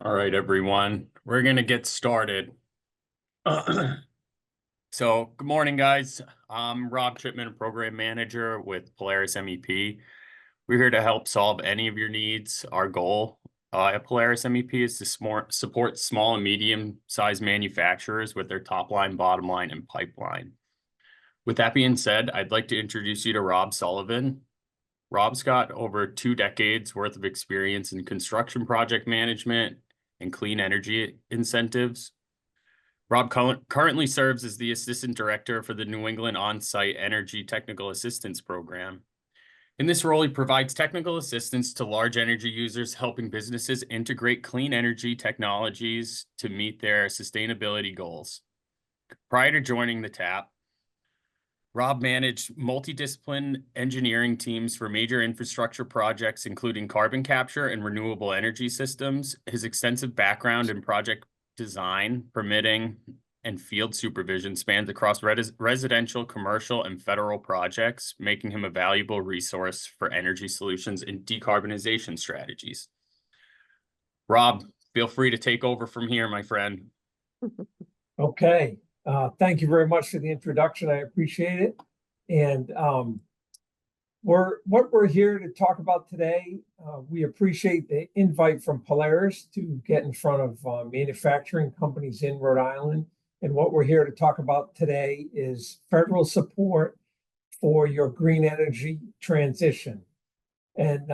All right, everyone, we're going to get started. So, good morning, guys. I'm Rob Chipman, Program Manager with Polaris MEP. We're here to help solve any of your needs. Our goal at Polaris MEP is to support small and medium-sized manufacturers with their top line, bottom line, and pipeline. With that being said, I'd like to introduce you to Rob Sullivan. Rob's got over 2 decades worth of experience in construction project management and clean energy incentives. Rob currently serves as the Assistant Director for the New England Onsite Energy Technical Assistance Program. In this role, he provides technical assistance to large energy users, helping businesses integrate clean energy technologies to meet their sustainability goals. Prior to joining the TAP, Rob managed multidiscipline engineering teams for major infrastructure projects, including carbon capture and renewable energy systems. His extensive background in project design, permitting, and field supervision spans across residential, commercial, and federal projects, making him a valuable resource for energy solutions and decarbonization strategies. Rob, feel free to take over from here, my friend. Okay. Thank you very much for the introduction. I appreciate it. And what we're here to talk about today, we appreciate the invite from Polaris to get in front of manufacturing companies in Rhode Island. And what we're here to talk about today is federal support for your green energy transition. And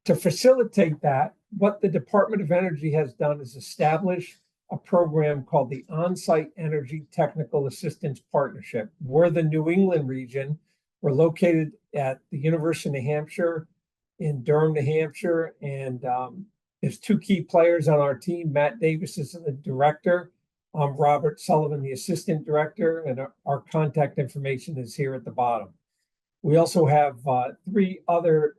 to facilitate that, what the Department of Energy has done is establish a program called the Onsite Energy Technical Assistance Partnership. We're the New England region. We're located at the University of New Hampshire in Durham, New Hampshire. And there's 2 key players on our team. Matt Davis is the director. I'm Robert Sullivan, the assistant director, and our contact information is here at the bottom. We also have 3 other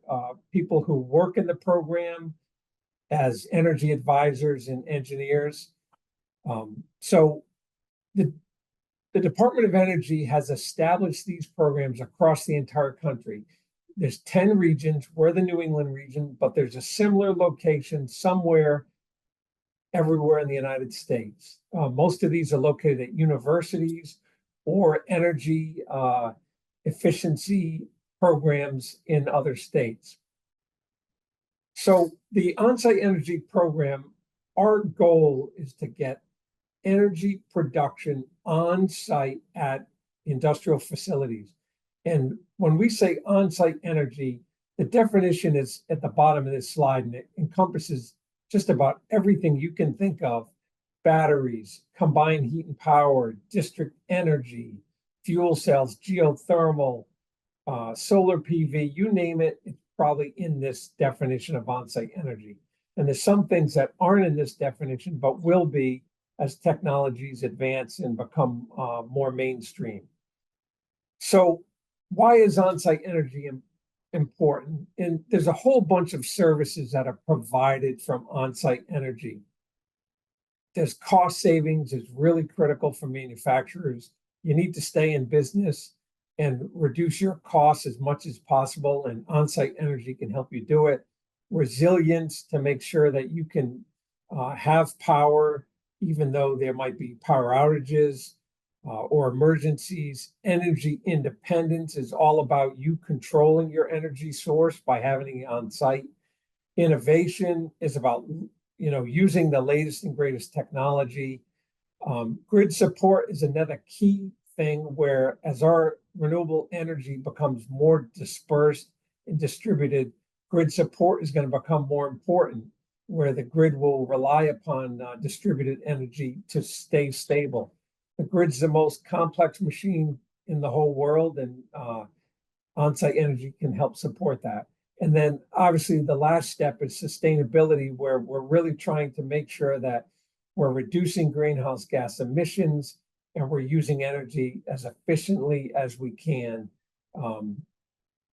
people who work in the program as energy advisors and engineers. So the Department of Energy has established these programs across the entire country. There's 10 regions. We're the New England region, but there's a similar location somewhere everywhere in the United States. Most of these are located at universities or energy efficiency programs in other states. So the Onsite Energy Program, our goal is to get energy production on site at industrial facilities. And when we say on-site energy, the definition is at the bottom of this slide, and it encompasses just about everything you can think of: batteries, combined heat and power, district energy, fuel cells, geothermal, solar PV, you name it, it's probably in this definition of on-site energy. And there's some things that aren't in this definition, but will be as technologies advance and become more mainstream. So why is on-site energy important? And there's a whole bunch of services that are provided from on-site energy. There's cost savings is really critical for manufacturers. You need to stay in business and reduce your costs as much as possible, and on-site energy can help you do it. Resilience, to make sure that you can have power even though there might be power outages or emergencies. Energy independence is all about you controlling your energy source by having it on site. Innovation is about using the latest and greatest technology. Grid support is another key thing, where as our renewable energy becomes more dispersed and distributed, grid support is going to become more important, where the grid will rely upon distributed energy to stay stable. The grid's the most complex machine in the whole world, and on-site energy can help support that. And then obviously the last step is sustainability, where we're really trying to make sure that we're reducing greenhouse gas emissions and we're using energy as efficiently as we can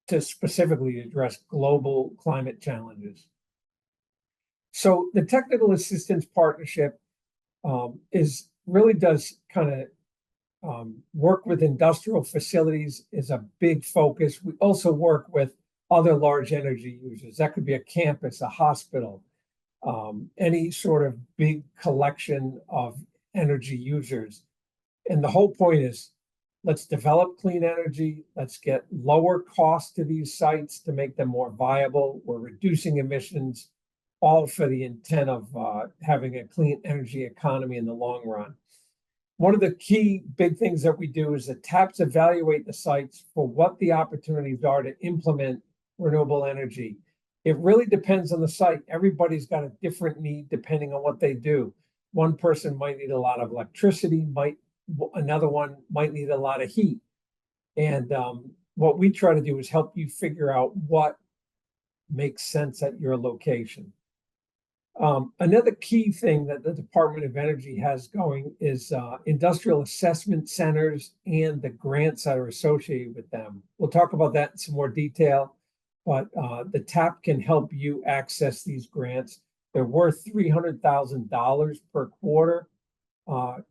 to specifically address global climate challenges. So the Technical Assistance Partnership really does kind of work with industrial facilities, is a big focus. We also work with other large energy users. That could be a campus, a hospital, any sort of big collection of energy users. And the whole point is, let's develop clean energy. Let's get lower cost to these sites to make them more viable. We're reducing emissions, all for the intent of having a clean energy economy in the long run. One of the key big things that we do is that TAPs evaluate the sites for what the opportunities are to implement renewable energy. It really depends on the site. Everybody's got a different need depending on what they do. One person might need a lot of electricity, another one might need a lot of heat. And what we try to do is help you figure out what makes sense at your location. Another key thing that the Department of Energy has going is industrial assessment centers and the grants that are associated with them. We'll talk about that in some more detail, but the TAP can help you access these grants. They're worth $300,000 per quarter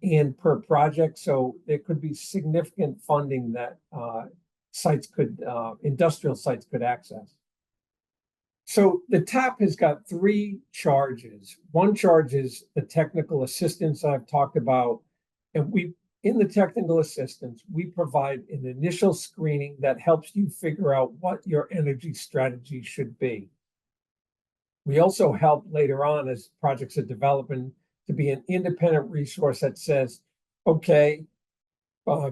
and per project, so there could be significant funding that industrial sites could access. So the TAP has got three charges. One charge is the technical assistance I've talked about. And in the technical assistance, we provide an initial screening that helps you figure out what your energy strategy should be. We also help later on as projects are developing to be an independent resource that says, okay,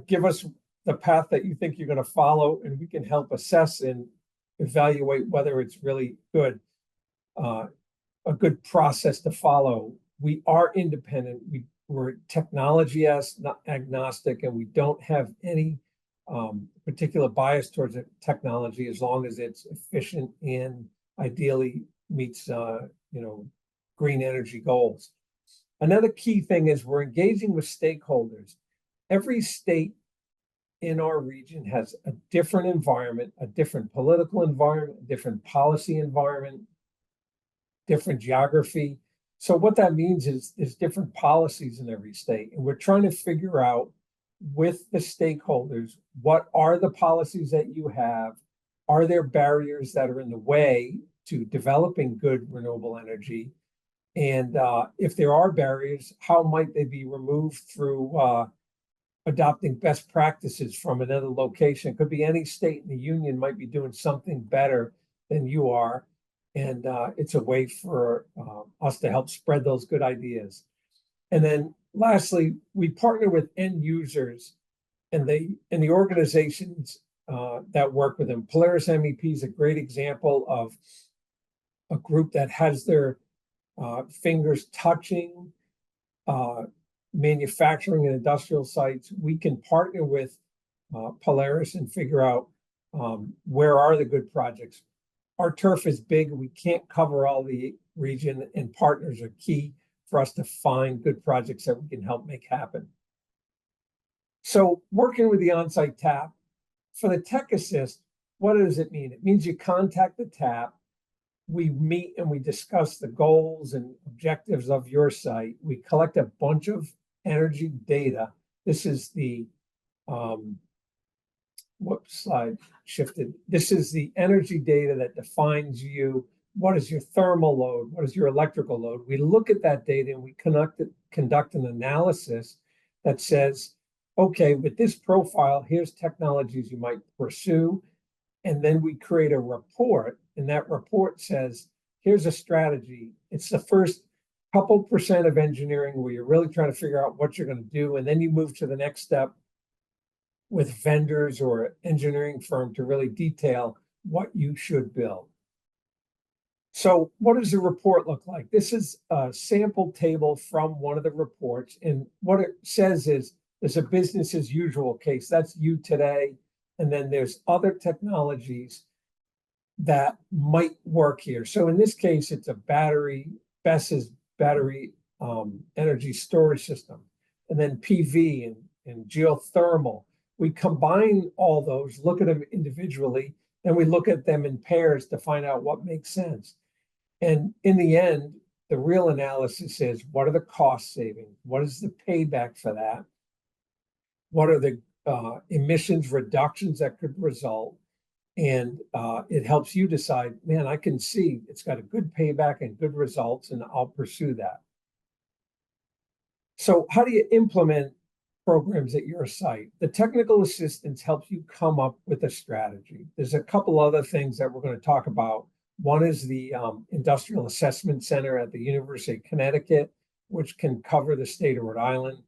give us the path that you think you're going to follow, and we can help assess and evaluate whether it's really good, a good process to follow. We are independent. We're technology agnostic, and we don't have any particular bias towards technology as long as it's efficient and ideally meets green energy goals. Another key thing is we're engaging with stakeholders. Every state in our region has a different environment, a different political environment, a different policy environment, different geography. So what that means is there's different policies in every state. And we're trying to figure out with the stakeholders, what are the policies that you have? Are there barriers that are in the way to developing good renewable energy? And if there are barriers, how might they be removed through adopting best practices from another location? It could be any state in the union might be doing something better than you are. And it's a way for us to help spread those good ideas. And then lastly, we partner with end users and the organizations that work with them. Polaris MEP is a great example of a group that has their fingers touching manufacturing and industrial sites. We can partner with Polaris and figure out where are the good projects. Our turf is big. We can't cover all the region, and partners are key for us to find good projects that we can help make happen. So working with the Onsite TAP, for the tech assist, what does it mean? It means you contact the TAP. We meet and we discuss the goals and objectives of your site. We collect a bunch of energy data. This is the, slide shifted. This is the energy data that defines you. What is your thermal load? What is your electrical load? We look at that data and we conduct an analysis that says, okay, with this profile, here's technologies you might pursue. And then we create a report, and that report says, here's a strategy. It's the first couple percent of engineering where you're really trying to figure out what you're going to do. And then you move to the next step with vendors or an engineering firm to really detail what you should build. So what does the report look like? This is a sample table from one of the reports. And what it says is there's a business as usual case. That's you today. And then there's other technologies that might work here. So in this case, it's a BESS's battery energy storage system, and then PV and geothermal. We combine all those, look at them individually, and we look at them in pairs to find out what makes sense. And in the end, the real analysis is, what are the cost savings? What is the payback for that? What are the emissions reductions that could result? And it helps you decide, man, I can see it's got a good payback and good results, and I'll pursue that. So how do you implement programs at your site? The technical assistance helps you come up with a strategy. There's a couple other things that we're going to talk about. One is the Industrial Assessment Center at the University of Connecticut, which can cover the state of Rhode Island.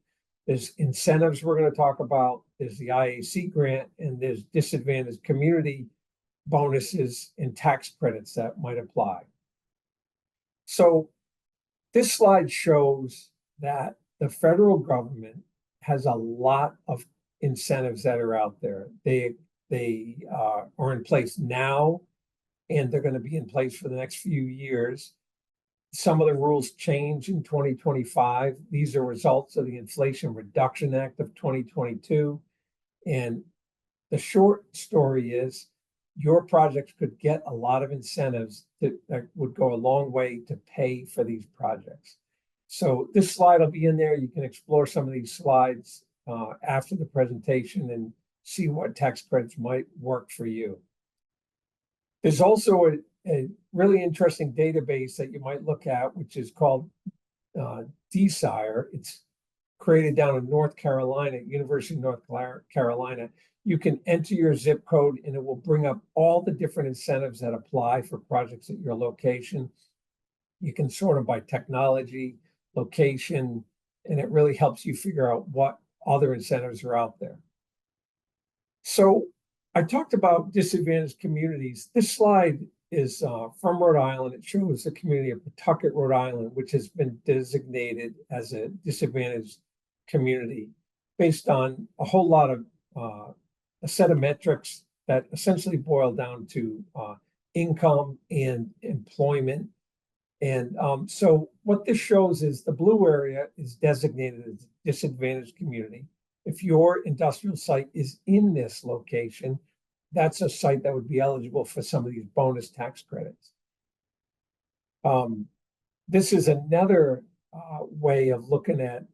There's incentives we're going to talk about. There's the IAC grant, and there's disadvantaged community bonuses and tax credits that might apply. So this slide shows that the federal government has a lot of incentives that are out there. They are in place now, and they're going to be in place for the next few years. Some of the rules change in 2025. These are results of the Inflation Reduction Act of 2022. And the short story is your projects could get a lot of incentives that would go a long way to pay for these projects. So this slide will be in there. You can explore some of these slides after the presentation and see what tax credits might work for you. There's also a really interesting database that you might look at, which is called DSIRE. It's created down in North Carolina, University of North Carolina. You can enter your zip code and it will bring up all the different incentives that apply for projects at your location. You can sort them by technology, location, and it really helps you figure out what other incentives are out there. So I talked about disadvantaged communities. This slide is from Rhode Island. It shows the community of Pawtucket, Rhode Island, which has been designated as a disadvantaged community based on a whole lot of a set of metrics that essentially boil down to income and employment. And so what this shows is the blue area is designated as a disadvantaged community. If your industrial site is in this location, that's a site that would be eligible for some of these bonus tax credits. This is another way of looking at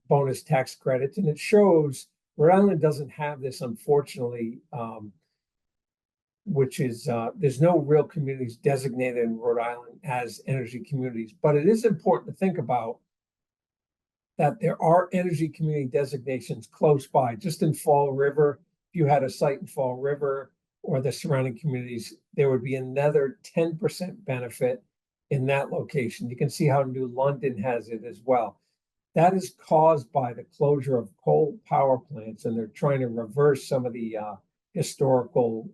bonus tax credits, and it shows Rhode Island doesn't have this, unfortunately, which is there's no real communities designated in Rhode Island as energy communities, but it is important to think about that there are energy community designations close by. Just in Fall River, if you had a site in Fall River or the surrounding communities, there would be another 10% benefit in that location. You can see how New London has it as well. That is caused by the closure of coal power plants, and they're trying to reverse some of the historical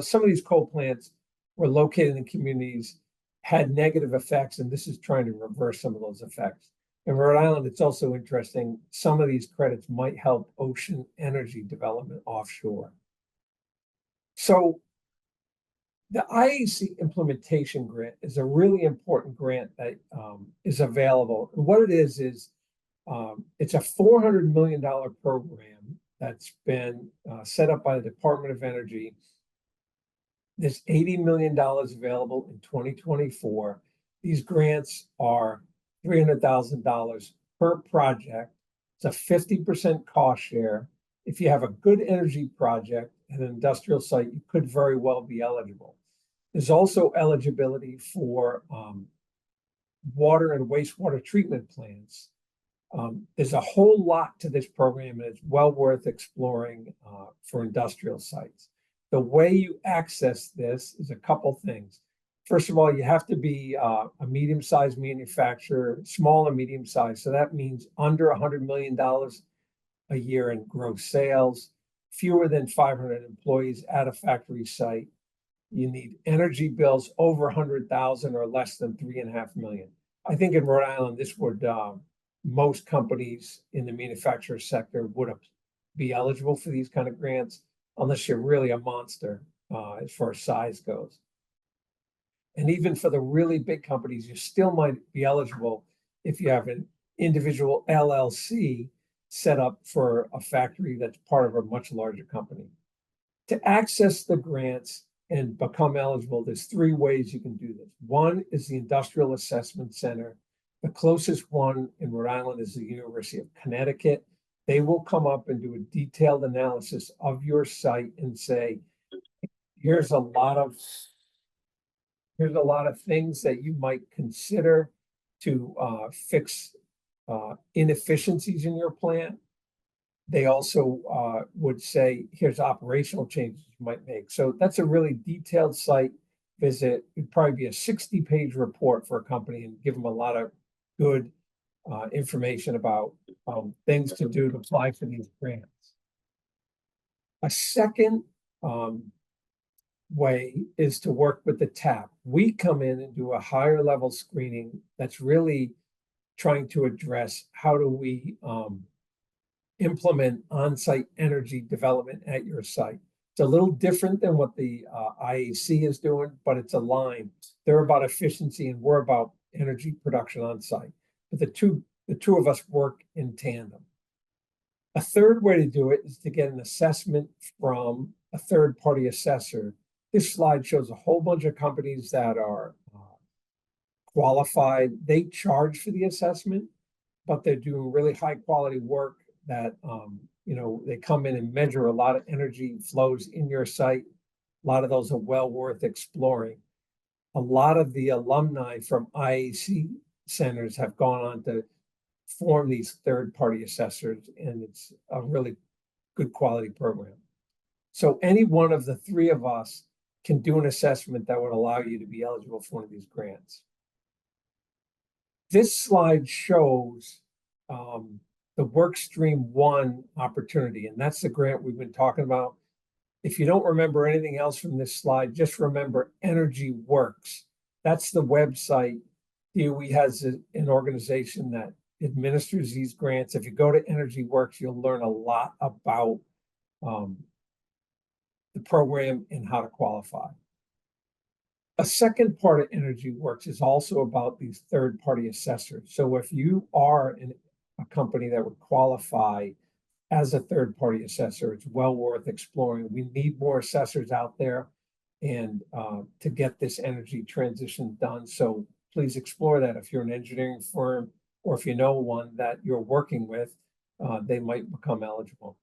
some of these coal plants were located in communities, had negative effects, and this is trying to reverse some of those effects. In Rhode Island, it's also interesting, some of these credits might help ocean energy development offshore. So the IAC implementation grant is a really important grant that is available. And what it is it's a $400 million program that's been set up by the Department of Energy. There's $80 million available in 2024. These grants are $300,000 per project. It's a 50% cost share. If you have a good energy project at an industrial site, you could very well be eligible. There's also eligibility for water and wastewater treatment plants. There's a whole lot to this program, and it's well worth exploring for industrial sites. The way you access this is a couple things. First of all, you have to be a medium-sized manufacturer, small and medium-sized. So that means under $100 million a year in gross sales, fewer than 500 employees at a factory site. You need energy bills over 100,000 or less than 3.5 million. I think in Rhode Island, this would most companies in the manufacturer sector would be eligible for these kind of grants, unless you're really a monster as far as size goes. And even for the really big companies, you still might be eligible if you have an individual LLC set up for a factory that's part of a much larger company. To access the grants and become eligible, there's 3 ways you can do this. One is the Industrial Assessment Center. The closest one in Rhode Island is the University of Connecticut. They will come up and do a detailed analysis of your site and say, here's a lot of things that you might consider to fix inefficiencies in your plant. They also would say, here's operational changes you might make. So that's a really detailed site visit. It'd probably be a 60-page report for a company and give them a lot of good information about things to do to apply for these grants. A second way is to work with the TAP. We come in and do a higher level screening that's really trying to address how do we implement on-site energy development at your site. It's a little different than what the IAC is doing, but it's aligned. They're about efficiency and we're about energy production on site. But the two of us work in tandem. A third way to do it is to get an assessment from a third-party assessor. This slide shows a whole bunch of companies that are qualified. They charge for the assessment, but they're doing really high-quality work that they come in and measure a lot of energy flows in your site. A lot of those are well worth exploring. A lot of the alumni from IAC centers have gone on to form these third-party assessors, and it's a really good quality program. So any one of the three of us can do an assessment that would allow you to be eligible for one of these grants. This slide shows the Workstream 1 opportunity, and that's the grant we've been talking about. If you don't remember anything else from this slide, just remember Energy Works. That's the website. DOE has an organization that administers these grants. If you go to Energy Works, you'll learn a lot about the program and how to qualify. A second part of Energy Works is also about these third-party assessors. So if you are a company that would qualify as a third-party assessor, it's well worth exploring. We need more assessors out there and to get this energy transition done. So please explore that. If you're an engineering firm or if you know one that you're working with, they might become eligible.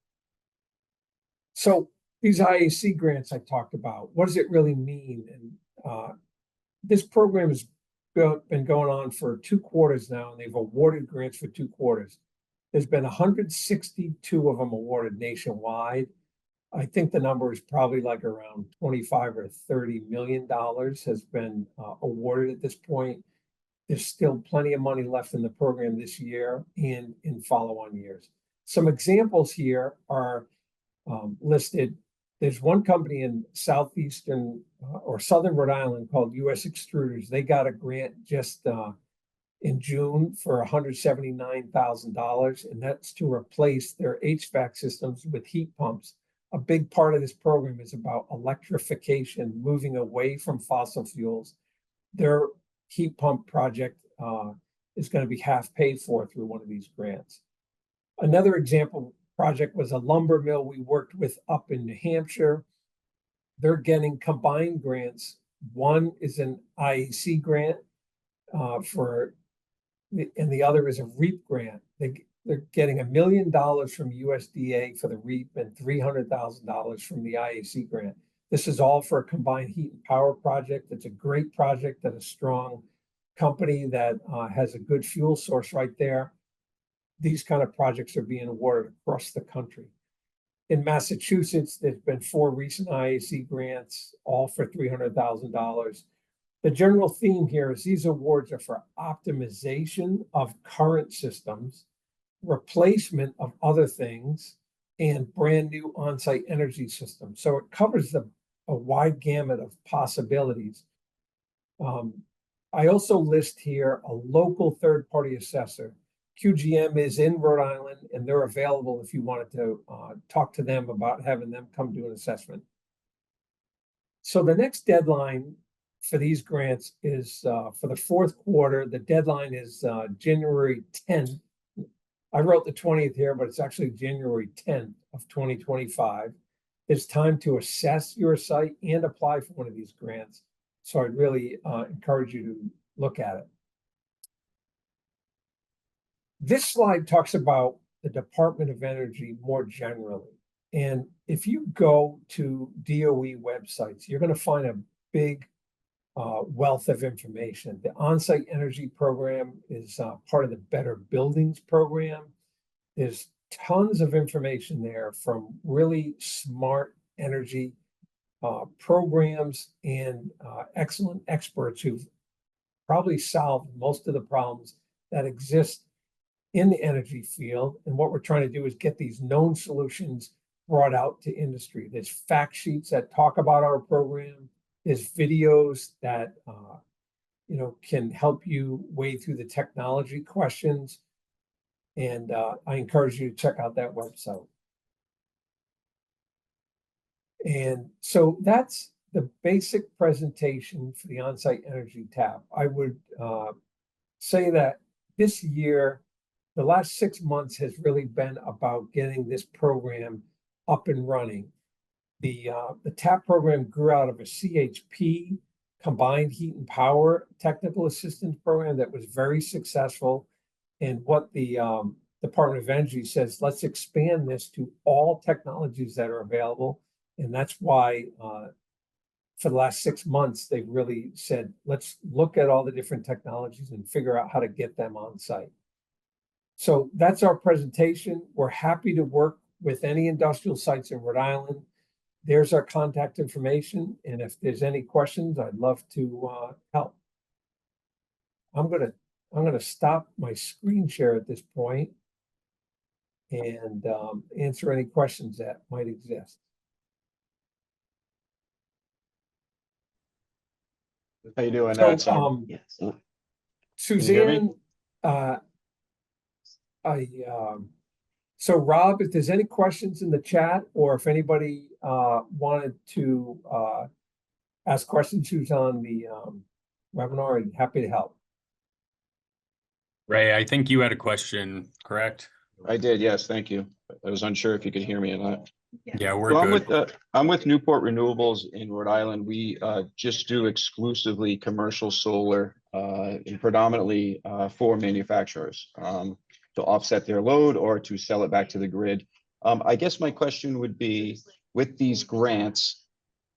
So these IAC grants I talked about, what does it really mean? And this program has been going on for 2 quarters now, and they've awarded grants for 2 quarters. There's been 162 of them awarded nationwide. I think the number is probably like around 25 or 30 million dollars has been awarded at this point. There's still plenty of money left in the program this year and in follow-on years. Some examples here are listed. There's one company in southeastern or southern Rhode Island called US Extruders. They got a grant just in June for $179,000, and that's to replace their HVAC systems with heat pumps. A big part of this program is about electrification, moving away from fossil fuels. Their heat pump project is going to be half paid for through one of these grants. Another example project was a lumber mill we worked with up in New Hampshire. They're getting combined grants. One is an IAC grant and the other is a REAP grant. They're getting $1 million from USDA for the REAP and $300,000 from the IAC grant. This is all for a combined heat and power project. It's a great project and a strong company that has a good fuel source right there. These kind of projects are being awarded across the country. In Massachusetts, there's been 4 recent IAC grants, all for $300,000. The general theme here is these awards are for optimization of current systems, replacement of other things, and brand new on-site energy systems. So it covers a wide gamut of possibilities. I also list here a local third-party assessor. QGM is in Rhode Island, and they're available if you wanted to talk to them about having them come do an assessment. So the next deadline for these grants is for the 4th quarter. The deadline is January 10th. I wrote the 20th here, but it's actually January 10th of 2025. It's time to assess your site and apply for one of these grants. So I'd really encourage you to look at it. This slide talks about the Department of Energy more generally. And if you go to DOE websites, you're going to find a big wealth of information. The Onsite Energy Program is part of the Better Buildings Program. There's tons of information there from really smart energy programs and excellent experts who've probably solved most of the problems that exist in the energy field. And what we're trying to do is get these known solutions brought out to industry. There's fact sheets that talk about our program. There's videos that can help you wade through the technology questions. And I encourage you to check out that website. And so that's the basic presentation for the Onsite Energy TAP. I would say that this year, the last 6 months has really been about getting this program up and running. The TAP program grew out of a CHP, Combined Heat and Power Technical Assistance Program, that was very successful. And what the Department of Energy says, let's expand this to all technologies that are available. And that's why for the last 6 months, they've really said, let's look at all the different technologies and figure out how to get them on site. So that's our presentation. We're happy to work with any industrial sites in Rhode Island. There's our contact information. And if there's any questions, I'd love to help. I'm gonna stop my screen share at this point and answer any questions that might exist. How you doing? So, Yes. Suzanne, so Rob, if there's any questions in the chat, or if anybody wanted to ask questions who's on the webinar, I'm happy to help. Ray, I think you had a question, correct? I did, yes, thank you. I was unsure if you could hear me or not. Yeah, we're So good. I'm with Newport Renewables in Rhode Island. We just do exclusively commercial solar, and predominantly for manufacturers to offset their load or to sell it back to the grid. I guess my question would be, with these grants,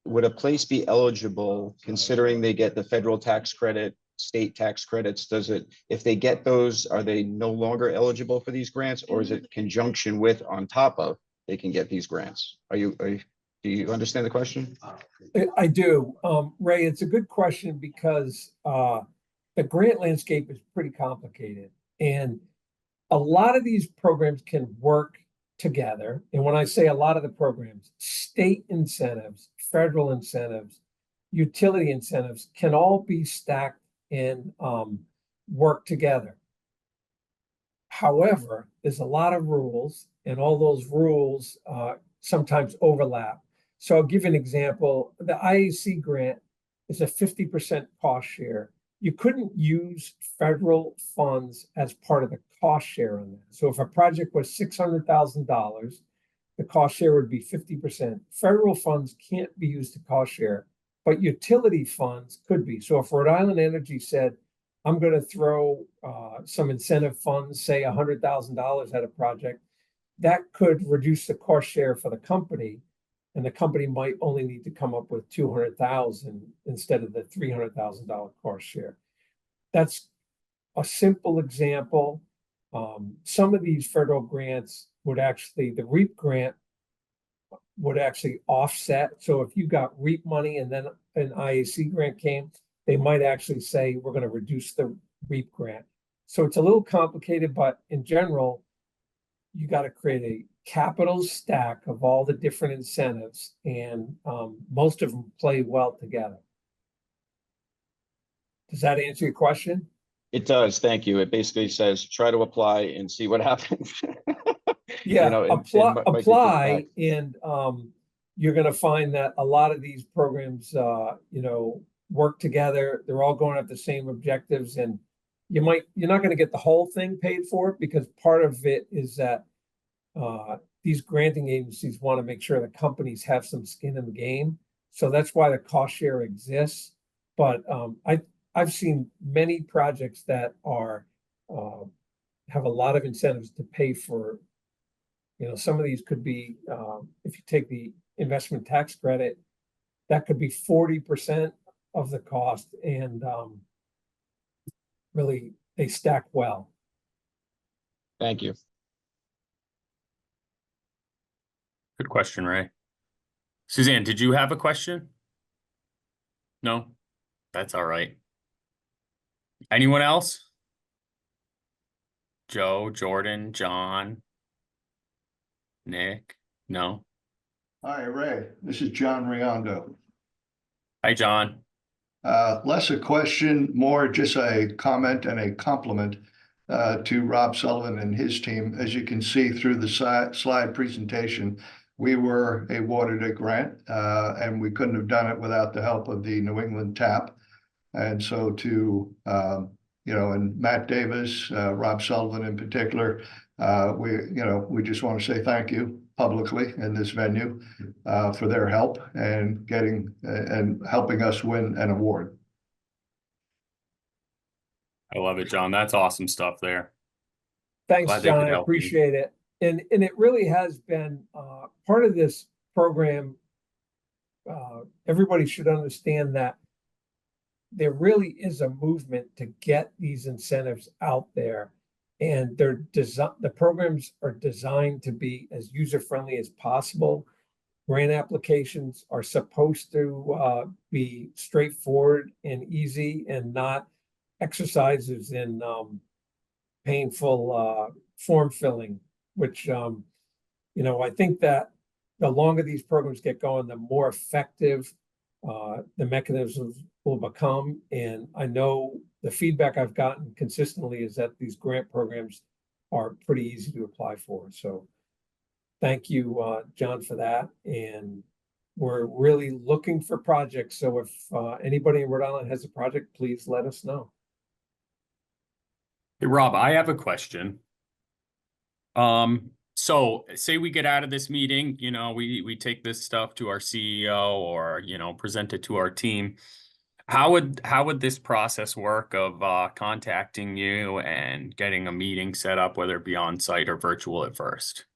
would a place be eligible considering they get the federal tax credit, state tax credits? Does it, if they get those, are they no longer eligible for these grants, or is it conjunction with, on top of, they can get these grants? Do you understand the question? I do. Ray, it's a good question because the grant landscape is pretty complicated. And a lot of these programs can work together. And when I say a lot of the programs, state incentives, federal incentives, utility incentives can all be stacked and work together. However, there's a lot of rules, and all those rules sometimes overlap. So I'll give you an example. The IAC grant is a 50% cost share. You couldn't use federal funds as part of the cost share on that. So if a project was $600,000, the cost share would be 50%. Federal funds can't be used to cost share, but utility funds could be. So if Rhode Island Energy said, I'm going to throw some incentive funds, say $100,000 at a project, that could reduce the cost share for the company, and the company might only need to come up with $200,000 instead of the $300,000 cost share. That's a simple example. Some of these federal grants would actually, the REAP grant would actually offset. So if you got REAP money and then an IAC grant came, they might actually say, we're going to reduce the REAP grant. So it's a little complicated, but in general, you got to create a capital stack of all the different incentives, and most of them play well together. Does that answer your question? It does, thank you. It basically says, try to apply and see what happens. Yeah, You know, apply, and you're going to find that a lot of these programs, work together. They're all going at the same objectives, and you're not going to get the whole thing paid for, because part of it is that these granting agencies want to make sure that companies have some skin in the game. So that's why the cost share exists. But I've seen many projects that are have a lot of incentives to pay for You know, some of these could be, if you take the investment tax credit, that could be 40% of the cost, and really they stack well. Thank you. Good question, Ray. Suzanne, did you have a question? No? That's all right. Anyone else? Joe, Jordan, John, Nick? No? Hi, Ray. This is John Riondo. Hi, John. Less a question, more just a comment and a compliment to Rob Sullivan and his team. As you can see through the slide presentation, we were awarded a grant, and we couldn't have done it without the help of the New England TAP. And so to, and Matt Davis, Rob Sullivan in particular, we just want to say thank you publicly in this venue for their help and helping us win an award. I love it, John. That's awesome stuff there. Thanks, Glad they John. could I help you. appreciate it. And it really has been part of this program. Everybody should understand that there really is a movement to get these incentives out there, and the programs are designed to be as user-friendly as possible. Grant applications are supposed to be straightforward and easy, and not exercises in painful form filling, which I think that the longer these programs get going, the more effective the mechanisms will become. And I know the feedback I've gotten consistently is that these grant programs are pretty easy to apply for. So thank you, John, for that. And we're really looking for projects. So if anybody in Rhode Island has a project, please let us know. Hey, Rob, I have a question. So say we get out of this meeting, we take this stuff to our CEO or, present it to our team. How would this process work of contacting you and getting a meeting set up, whether it be on site or virtual at first?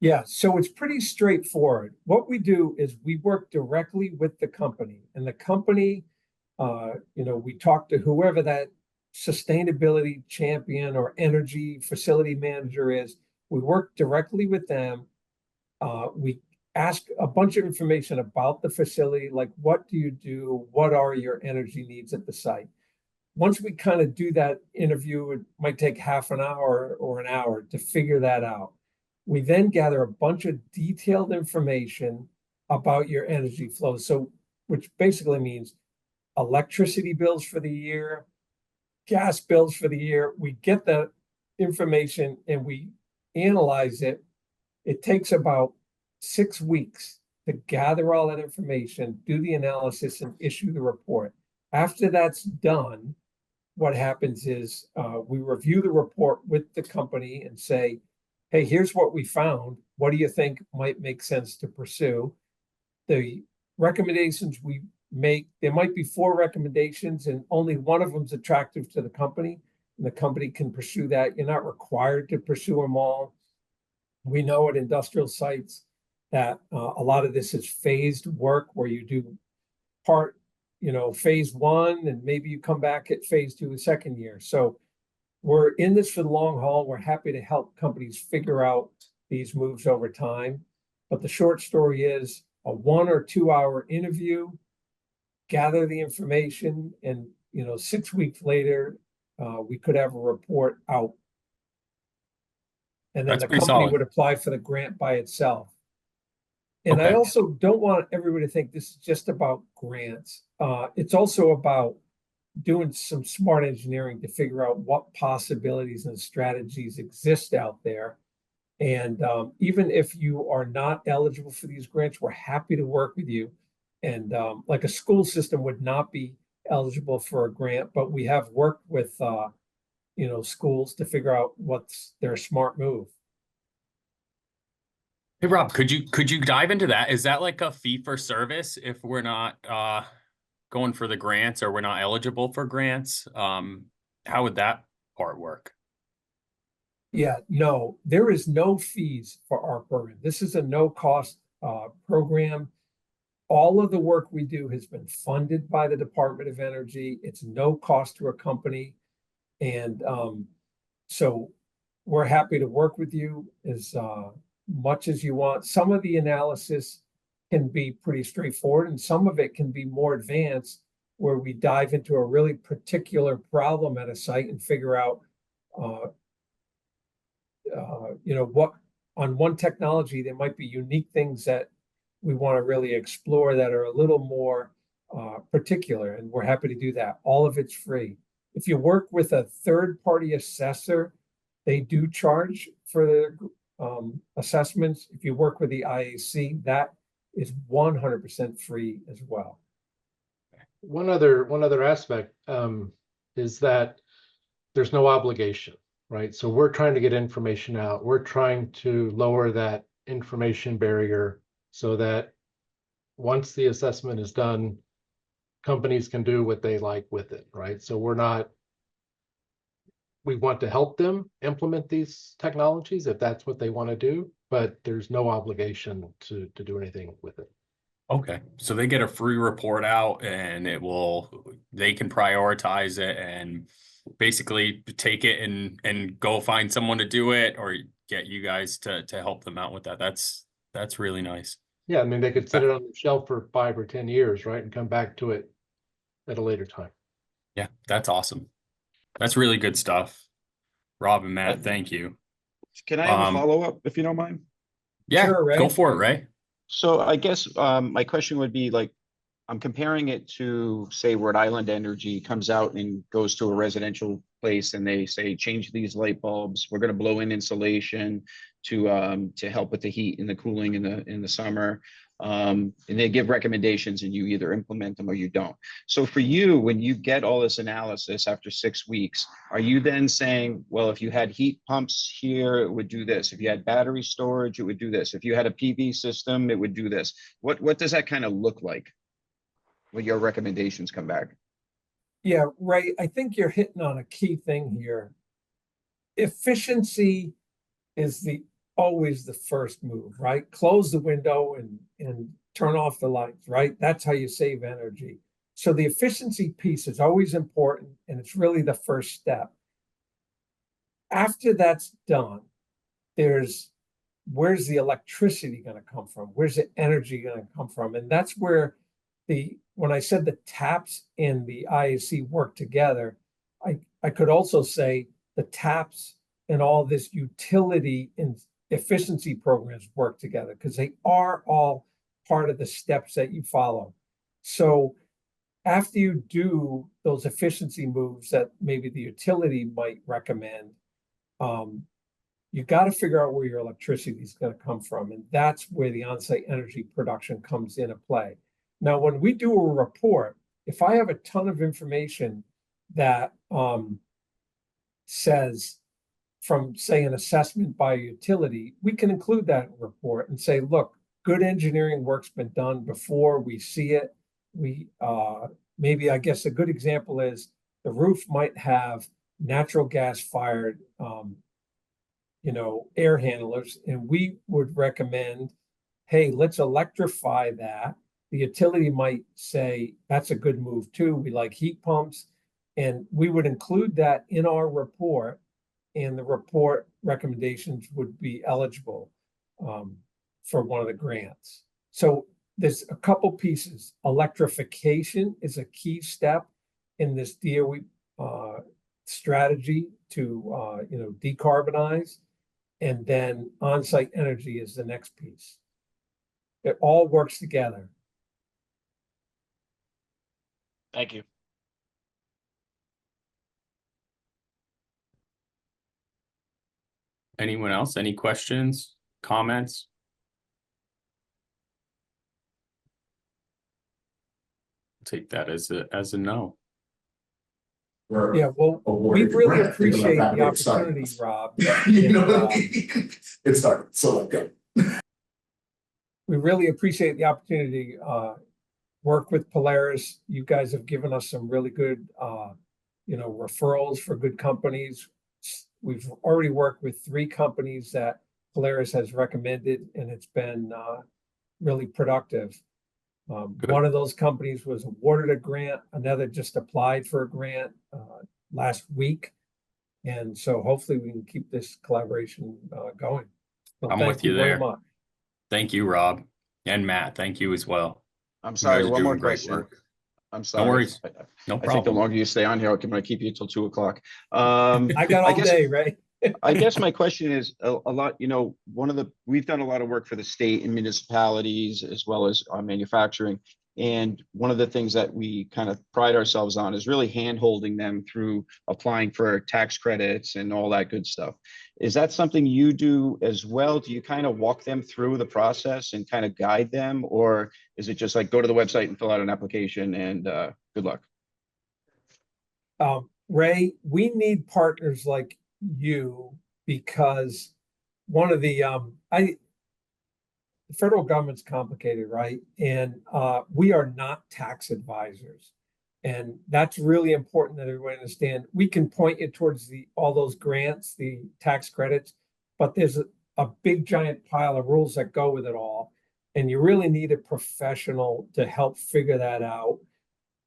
Yeah, so it's pretty straightforward. What we do is we work directly with the company, and the company, we talk to whoever that sustainability champion or energy facility manager is. We work directly with them. We ask a bunch of information about the facility, like what do you do? What are your energy needs at the site? Once we kind of do that interview, it might take half an hour or an hour to figure that out. We then gather a bunch of detailed information about your energy flow. So, which basically means electricity bills for the year, gas bills for the year. We get that information and we analyze it. It takes about 6 weeks to gather all that information, do the analysis, and issue the report. After that's done, what happens is we review the report with the company and say, hey, here's what we found. What do you think might make sense to pursue? The recommendations we make, there might be 4 recommendations and only one of them is attractive to the company, and the company can pursue that. You're not required to pursue them all. We know at industrial sites that a lot of this is phased work where you do part, phase 1, and maybe you come back at phase 2 the second year. So we're in this for the long haul. We're happy to help companies figure out these moves over time. But the short story is a 1 or 2 hour interview, gather the information, and 6 weeks later, we could have a report out. And then That's the pretty company solid. would apply for the grant by itself. And I Okay. also don't want everybody to think this is just about grants. It's also about doing some smart engineering to figure out what possibilities and strategies exist out there. And even if you are not eligible for these grants, we're happy to work with you. And like a school system would not be eligible for a grant, but we have worked with schools to figure out what's their smart move. Hey, Rob, could you dive into that? Is that like a fee for service if we're not going for the grants or we're not eligible for grants? How would that part work? Yeah, no, there is no fees for our program. This is a no-cost program. All of the work we do has been funded by the Department of Energy. It's no cost to a company. And so we're happy to work with you as much as you want. Some of the analysis can be pretty straightforward, and some of it can be more advanced, where we dive into a really particular problem at a site and figure out what on one technology there might be unique things that we want to really explore that are a little more particular, and we're happy to do that. All of it's free. If you work with a third-party assessor, they do charge for their assessments. If you work with the IAC, that is 100% free as well. One other aspect is that there's no obligation, right? So we're trying to get information out. We're trying to lower that information barrier so that once the assessment is done, companies can do what they like with it, right? So we want to help them implement these technologies if that's what they want to do, but there's no obligation to do anything with it. Okay, so they get a free report out and they can prioritize it and basically take it and go find someone to do it, or get you guys to help them out with that. That's really nice. Yeah, I mean, they could sit it on the shelf for 5 or 10 years, right? And come back to it at a later time. Yeah, that's awesome. That's really good stuff. Rob and Matt, thank you. Can I have a follow-up, if you don't mind? Yeah, Sure, Ray. go for it, Ray. So I guess my question would be, like, I'm comparing it to, say, Rhode Island Energy comes out and goes to a residential place and they say, change these light bulbs. We're going to blow in insulation to help with the heat and the cooling in the summer. And they give recommendations and you either implement them or you don't. So for you, when you get all this analysis after 6 weeks, are you then saying, well, if you had heat pumps here, it would do this. If you had battery storage, it would do this. If you had a PV system, it would do this. What does that kind of look like when your recommendations come back? Yeah, Ray, I think you're hitting on a key thing here. Efficiency is always the first move, right? Close the window and turn off the lights, right? That's how you save energy. So the efficiency piece is always important, and it's really the first step. After that's done, where's the electricity going to come from? Where's the energy going to come from? And that's where when I said the TAPs and the IAC work together, I could also say the TAPs and all this utility and efficiency programs work together, because they are all part of the steps that you follow. So after you do those efficiency moves that maybe the utility might recommend, you got to figure out where your electricity is going to come from. And that's where the on-site energy production comes into play. Now, when we do a report, if I have a ton of information that says from, say, an assessment by a utility, we can include that report and say, look, good engineering work's been done before we see it. Maybe, I guess a good example is the roof might have natural gas fired air handlers, and we would recommend, hey, let's electrify that. The utility might say that's a good move too. We like heat pumps, and we would include that in our report, and the report recommendations would be eligible for one of the grants. So there's a couple pieces. Electrification is a key step in this DOE strategy to decarbonize, and then on-site energy is the next piece. It all works together. Thank you. Anyone else? Any questions, comments? Take that as a no. Yeah, well, we really appreciate the opportunity, Rob. It started, so let go. We really appreciate the opportunity to work with Polaris. You guys have given us some really good, referrals for good companies. we've already worked with 3 companies that Polaris has recommended, and it's been really productive. Good. One of those companies was awarded a grant, another just applied for a grant last week. And so hopefully we can keep this collaboration going. So I'm thank with you very there. much. Thank you, Rob. And Matt, thank you as well. I'm You sorry, guys are one more doing great question. work. I'm sorry. worries. I No I think the problem. longer you stay on here, I'm gonna keep you till 2 o'clock. I got all guess- day, Ray. I guess my question is a lot, we've done a lot of work for the state and municipalities as well as manufacturing. And one of the things that we kind of pride ourselves on is really hand-holding them through applying for tax credits and all that good stuff. Is that something you do as well? Do you kind of walk them through the process and kind of guide them? Or is it just like go to the website and fill out an application and good luck? Ray, we need partners like you because one of the federal government's complicated, right? And we are not tax advisors. And that's really important that everyone understand. We can point you towards all those grants, the tax credits, but there's a big giant pile of rules that go with it all. And you really need a professional to help figure that out.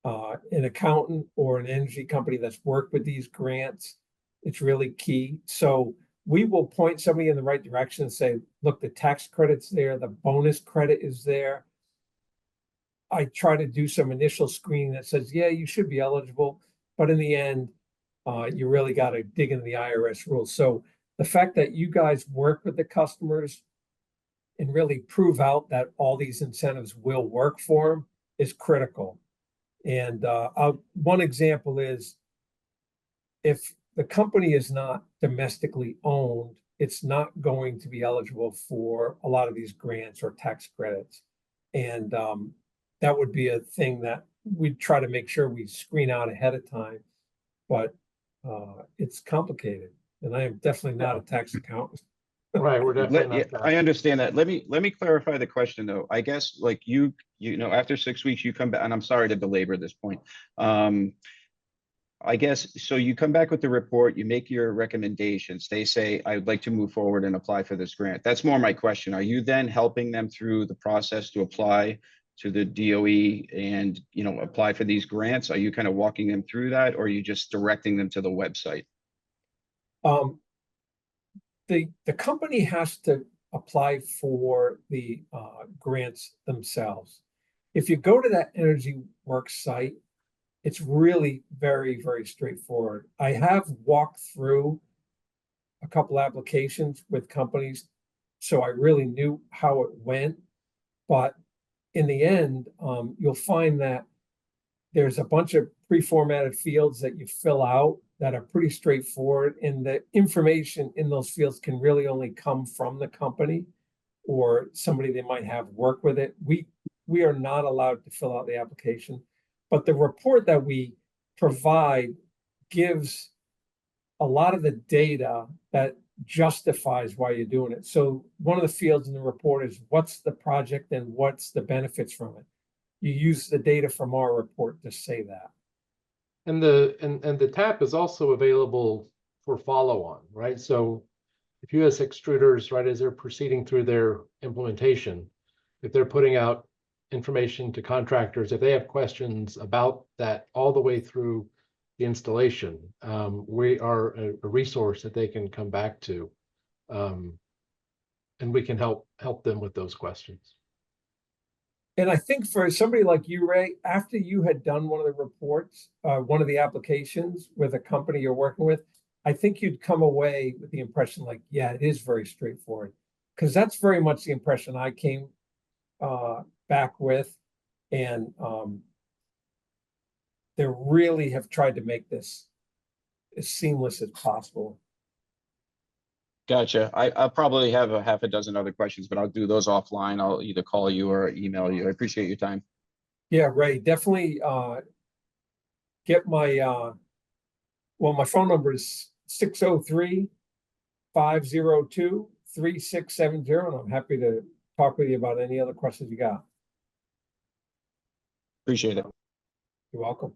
An accountant or an energy company that's worked with these grants, it's really key. So we will point somebody in the right direction and say, look, the tax credit's there, the bonus credit is there. I try to do some initial screening that says, yeah, you should be eligible. But in the end, you really got to dig into the IRS rules. So the fact that you guys work with the customers and really prove out that all these incentives will work for them is critical. And one example is if the company is not domestically owned, it's not going to be eligible for a lot of these grants or tax credits. And that would be a thing that we'd try to make sure we screen out ahead of time. But it's complicated. And I am definitely not a tax accountant. Right, we're definitely not. I understand that. Let me clarify the question though. I guess like after 6 weeks you come back, and I'm sorry to belabor this point. I guess, so you come back with the report, you make your recommendations. They say, I would like to move forward and apply for this grant. That's more my question. Are you then helping them through the process to apply to the DOE and, apply for these grants? Are you kind of walking them through that, or are you just directing them to the website? The company has to apply for the grants themselves. If you go to that Energy Works site, it's really very, very straightforward. I have walked through a couple applications with companies, so I really knew how it went. But in the end, you'll find that there's a bunch of pre-formatted fields that you fill out that are pretty straightforward, and the information in those fields can really only come from the company or somebody they might have work with it. We are not allowed to fill out the application, but the report that we provide gives a lot of the data that justifies why you're doing it. So one of the fields in the report is what's the project and what's the benefits from it. You use the data from our report to say that. And the TAP is also available for follow-on, right? So if US extruders, right, as they're proceeding through their implementation, if they're putting out information to contractors, if they have questions about that all the way through the installation, we are a resource that they can come back to, and we can help them with those questions. And I think for somebody like you, Ray, after you had done one of the reports, one of the applications with a company you're working with, I think you'd come away with the impression like, yeah, it is very straightforward. Because that's very much the impression I came back with. And they really have tried to make this as seamless as possible. Gotcha. I'll probably have a half a dozen other questions, but I'll do those offline. I'll either call you or email you. I appreciate your time. Yeah, Ray, definitely get my my phone number is 603-502-3670, and I'm happy to talk with you about any other questions you got. Appreciate it. You're welcome.